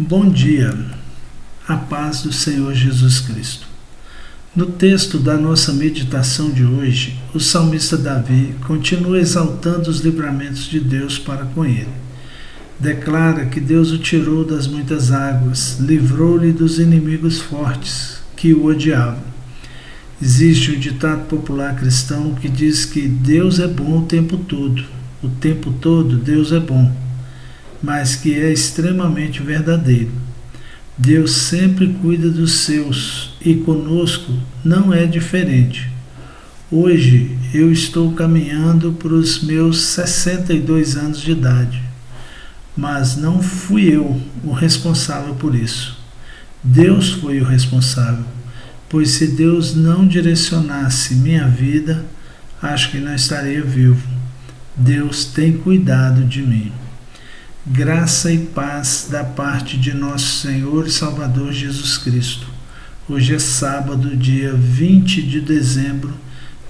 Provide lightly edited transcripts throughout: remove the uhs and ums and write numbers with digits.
Bom dia, a paz do Senhor Jesus Cristo. No texto da nossa meditação de hoje, o salmista Davi continua exaltando os livramentos de Deus para com ele. Declara que Deus o tirou das muitas águas, livrou-lhe dos inimigos fortes que o odiavam. Existe um ditado popular cristão que diz que Deus é bom o tempo todo Deus é bom, mas que é extremamente verdadeiro. Deus sempre cuida dos seus e conosco não é diferente. Hoje eu estou caminhando para os meus 62 anos de idade, mas não fui eu o responsável por isso. Deus foi o responsável, pois se Deus não direcionasse minha vida, acho que não estaria vivo. Deus tem cuidado de mim. Graça e paz da parte de nosso Senhor e Salvador Jesus Cristo. Hoje é sábado, dia 20 de dezembro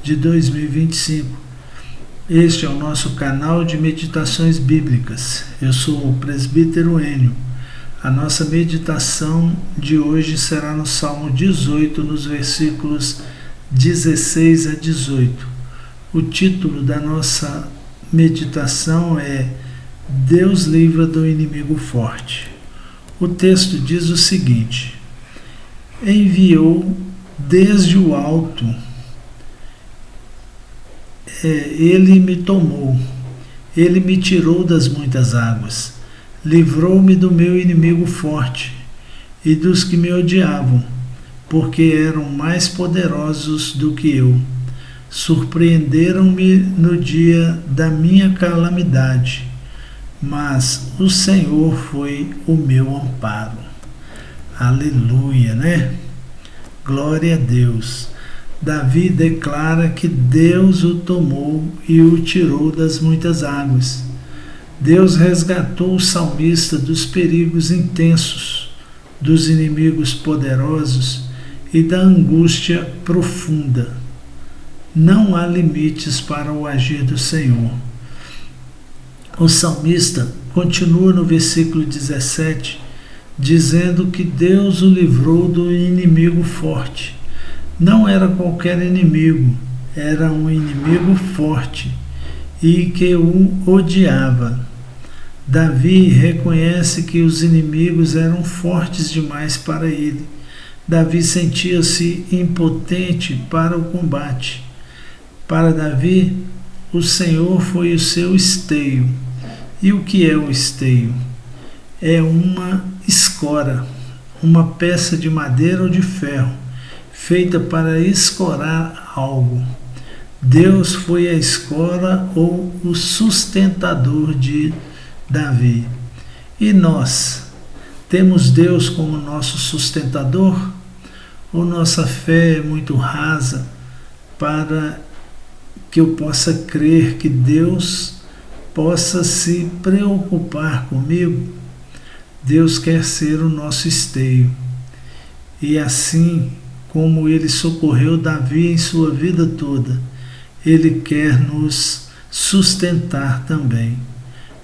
de 2025. Este é o nosso canal de meditações bíblicas. Eu sou o presbítero Enio. A nossa meditação de hoje será no Salmo 18, nos versículos 16 a 18. O título da nossa meditação é Deus livra do inimigo forte. O texto diz o seguinte: enviou desde o alto, ele me tomou, ele me tirou das muitas águas, livrou-me do meu inimigo forte e dos que me odiavam, porque eram mais poderosos do que eu. Surpreenderam-me no dia da minha calamidade, mas o Senhor foi o meu amparo. Aleluia, né? Glória a Deus. Davi declara que Deus o tomou e o tirou das muitas águas. Deus resgatou o salmista dos perigos intensos, dos inimigos poderosos e da angústia profunda. Não há limites para o agir do Senhor. O salmista continua no versículo 17, dizendo que Deus o livrou do inimigo forte. Não era qualquer inimigo, era um inimigo forte e que o odiava. Davi reconhece que os inimigos eram fortes demais para ele. Davi sentia-se impotente para o combate. Para Davi, o Senhor foi o seu esteio. E o que é o esteio? É uma escora, uma peça de madeira ou de ferro, feita para escorar algo. Deus foi a escora ou o sustentador de Davi. E nós, temos Deus como nosso sustentador? Ou nossa fé é muito rasa para que eu possa crer que Deus possa se preocupar comigo? Deus quer ser o nosso esteio. E assim como Ele socorreu Davi em sua vida toda, Ele quer nos sustentar também.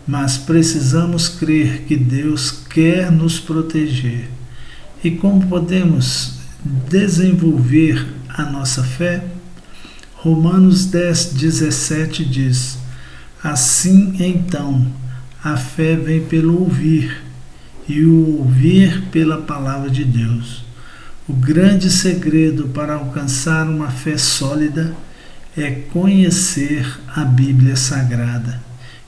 Mas precisamos crer que Deus quer nos proteger. E como podemos desenvolver a nossa fé? Romanos 10:17 diz: assim então, a fé vem pelo ouvir, e o ouvir pela palavra de Deus. O grande segredo para alcançar uma fé sólida é conhecer a Bíblia Sagrada,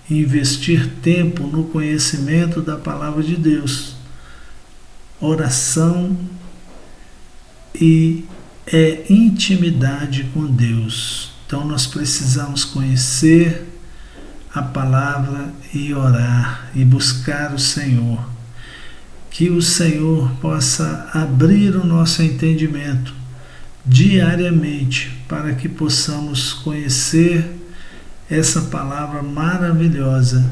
investir tempo no conhecimento da palavra de Deus, oração e intimidade com Deus. Então nós precisamos conhecer a palavra e orar e buscar o Senhor. Que o Senhor possa abrir o nosso entendimento diariamente para que possamos conhecer essa palavra maravilhosa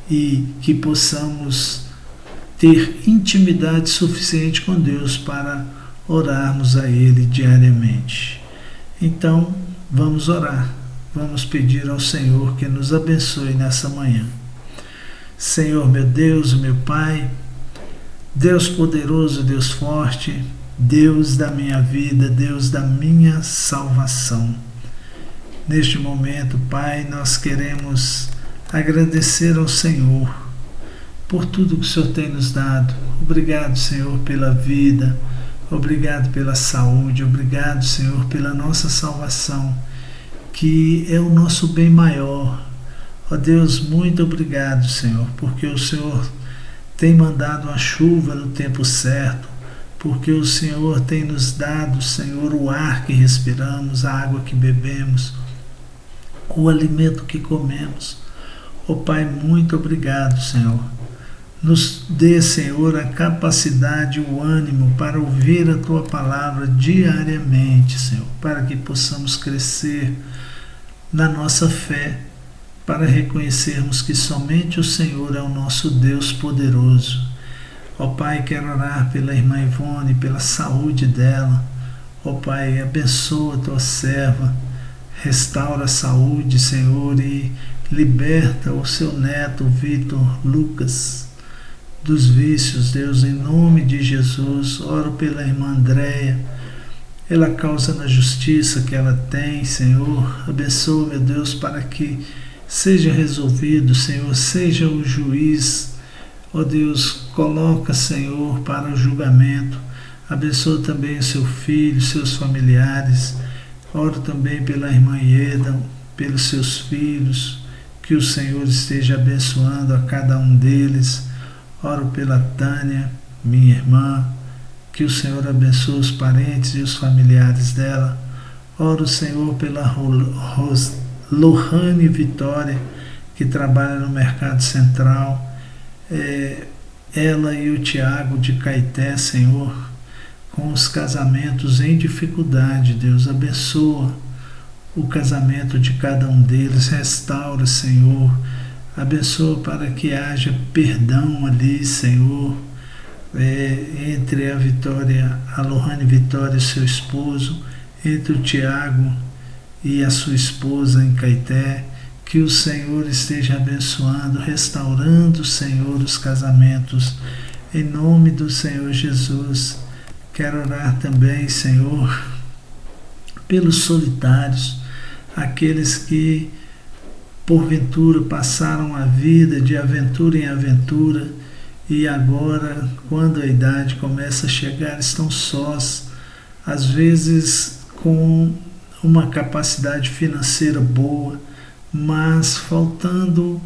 e que possamos ter intimidade suficiente com Deus para orarmos a Ele diariamente. Então, vamos orar. Vamos pedir ao Senhor que nos abençoe nessa manhã. Senhor, meu Deus, meu Pai, Deus poderoso, Deus forte, Deus da minha vida, Deus da minha salvação. Neste momento, Pai, nós queremos agradecer ao Senhor por tudo que o Senhor tem nos dado. Obrigado, Senhor, pela vida, obrigado pela saúde, obrigado, Senhor, pela nossa salvação, que é o nosso bem maior. Ó Deus, muito obrigado, Senhor, porque o Senhor tem mandado a chuva no tempo certo, porque o Senhor tem nos dado, Senhor, o ar que respiramos, a água que bebemos, o alimento que comemos. Ó Pai, muito obrigado, Senhor. Nos dê, Senhor, a capacidade, o ânimo para ouvir a Tua palavra diariamente, Senhor, para que possamos crescer na nossa fé, para reconhecermos que somente o Senhor é o nosso Deus poderoso. Ó Pai, quero orar pela irmã Ivone, pela saúde dela. Ó Pai, abençoa a Tua serva, restaura a saúde, Senhor, e liberta o seu neto, Vitor Lucas, dos vícios, Deus, em nome de Jesus. Oro pela irmã Andréia, ela causa na justiça que ela tem, Senhor. Abençoa, meu Deus, para que seja resolvido, Senhor, seja o juiz. Ó Deus, coloca, Senhor, para o julgamento. Abençoa também o seu filho, seus familiares. Oro também pela irmã Ieda, pelos seus filhos, que o Senhor esteja abençoando a cada um deles. Oro pela Tânia, minha irmã, que o Senhor abençoe os parentes e os familiares dela. Oro, Senhor, pela Lohane Vitória, que trabalha no Mercado Central, ela e o Tiago de Caeté, Senhor, com os casamentos em dificuldade. Deus, abençoa o casamento de cada um deles, restaura, Senhor, abençoa para que haja perdão ali, Senhor, entre a Vitória, a Lohane Vitória e seu esposo, entre o Tiago e a sua esposa em Caeté. Que o Senhor esteja abençoando, restaurando, Senhor, os casamentos, em nome do Senhor Jesus. Quero orar também, Senhor, pelos solitários, aqueles que porventura passaram a vida de aventura em aventura e agora, quando a idade começa a chegar, estão sós, às vezes com uma capacidade financeira boa, mas faltando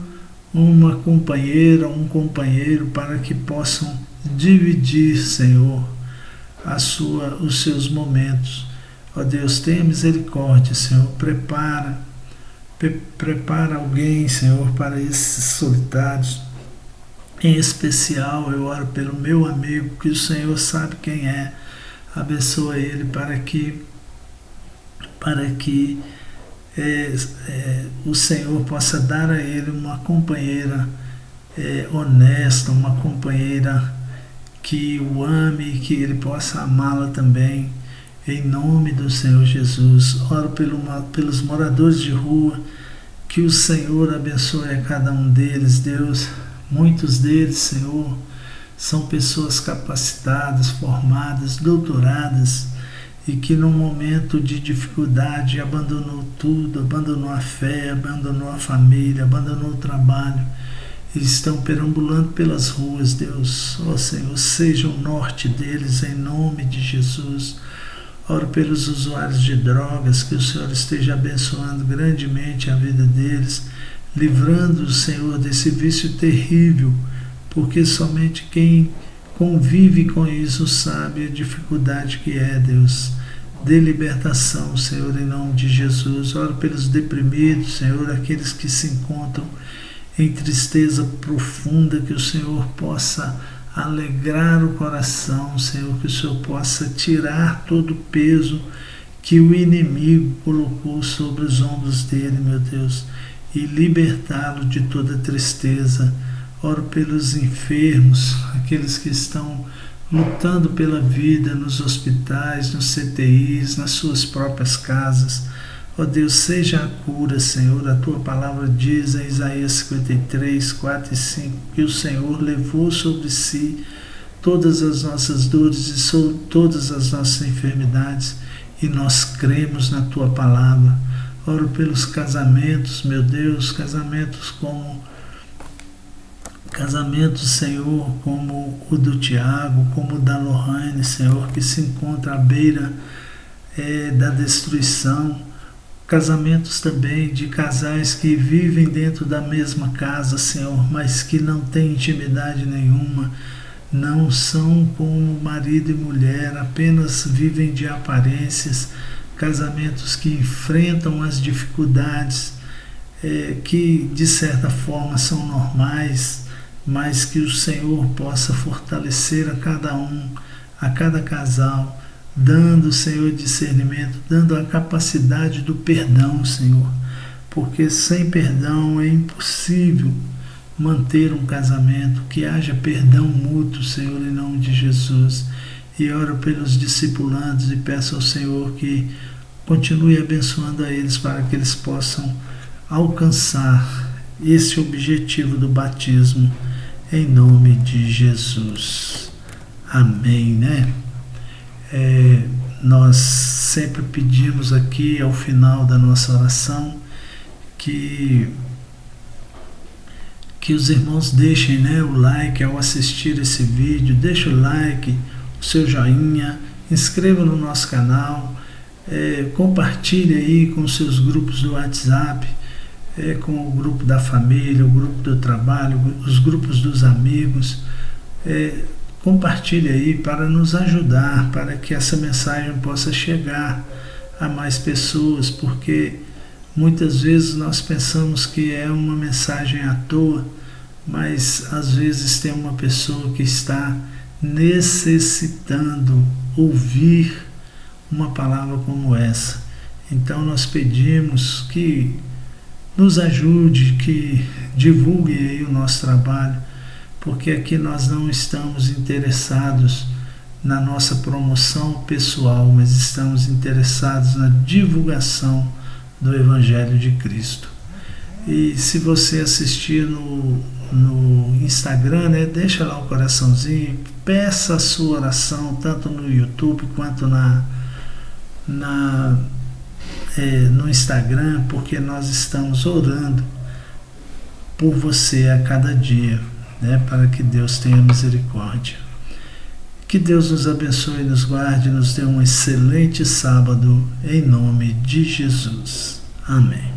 uma companheira, um companheiro para que possam dividir, Senhor, os seus momentos. Ó Deus, tenha misericórdia, Senhor, prepara alguém, Senhor, para esses solitários. Em especial, eu oro pelo meu amigo, que o Senhor sabe quem é. Abençoa ele para que o Senhor possa dar a ele uma companheira honesta, uma companheira que o ame e que ele possa amá-la também, em nome do Senhor Jesus. Oro pelos moradores de rua, que o Senhor abençoe a cada um deles, Deus. Muitos deles, Senhor, são pessoas capacitadas, formadas, doutoradas, e que no momento de dificuldade abandonou tudo, abandonou a fé, abandonou a família, abandonou o trabalho. Eles estão perambulando pelas ruas, Deus. Ó Senhor, seja o norte deles, em nome de Jesus. Oro pelos usuários de drogas, que o Senhor esteja abençoando grandemente a vida deles, livrando o Senhor desse vício terrível, porque somente quem convive com isso sabe a dificuldade que é, Deus. Dê libertação, Senhor, em nome de Jesus. Oro pelos deprimidos, Senhor, aqueles que se encontram em tristeza profunda, que o Senhor possa alegrar o coração, Senhor, que o Senhor possa tirar todo o peso que o inimigo colocou sobre os ombros dele, meu Deus, e libertá-lo de toda tristeza. Oro pelos enfermos, aqueles que estão lutando pela vida nos hospitais, nos CTIs, nas suas próprias casas. Ó Deus, seja a cura, Senhor. A Tua palavra diz em Isaías 53, 4 e 5, que o Senhor levou sobre si todas as nossas dores e todas as nossas enfermidades, e nós cremos na Tua palavra. Oro pelos casamentos, meu Deus, casamentos, Senhor, como o do Tiago, como o da Lohane, Senhor, que se encontra à beira da destruição. Casamentos também de casais que vivem dentro da mesma casa, Senhor, mas que não têm intimidade nenhuma, não são como marido e mulher, apenas vivem de aparências. Casamentos que enfrentam as dificuldades, que de certa forma são normais, mas que o Senhor possa fortalecer a cada um, a cada casal, dando, Senhor, discernimento, dando a capacidade do perdão, Senhor, porque sem perdão é impossível manter um casamento. Que haja perdão mútuo, Senhor, em nome de Jesus. E oro pelos discipulandos e peço ao Senhor que continue abençoando a eles para que eles possam alcançar esse objetivo do batismo, em nome de Jesus. Amém, né? Nós sempre pedimos aqui ao final da nossa oração que os irmãos deixem, né, o like ao assistir esse vídeo. Deixe o like, o seu joinha, inscreva no nosso canal, compartilhe aí com seus grupos do WhatsApp, com o grupo da família, o grupo do trabalho, os grupos dos amigos. Compartilhe aí para nos ajudar, para que essa mensagem possa chegar a mais pessoas, porque muitas vezes nós pensamos que é uma mensagem à toa, mas às vezes tem uma pessoa que está necessitando ouvir uma palavra como essa. Então nós pedimos que nos ajude, que divulgue aí o nosso trabalho, porque aqui nós não estamos interessados na nossa promoção pessoal, mas estamos interessados na divulgação do Evangelho de Cristo. E se você assistir no Instagram, né, deixa lá o coraçãozinho, peça a sua oração, tanto no YouTube quanto no Instagram, porque nós estamos orando por você a cada dia, né, para que Deus tenha misericórdia. Que Deus nos abençoe, nos guarde, nos dê um excelente sábado, em nome de Jesus. Amém.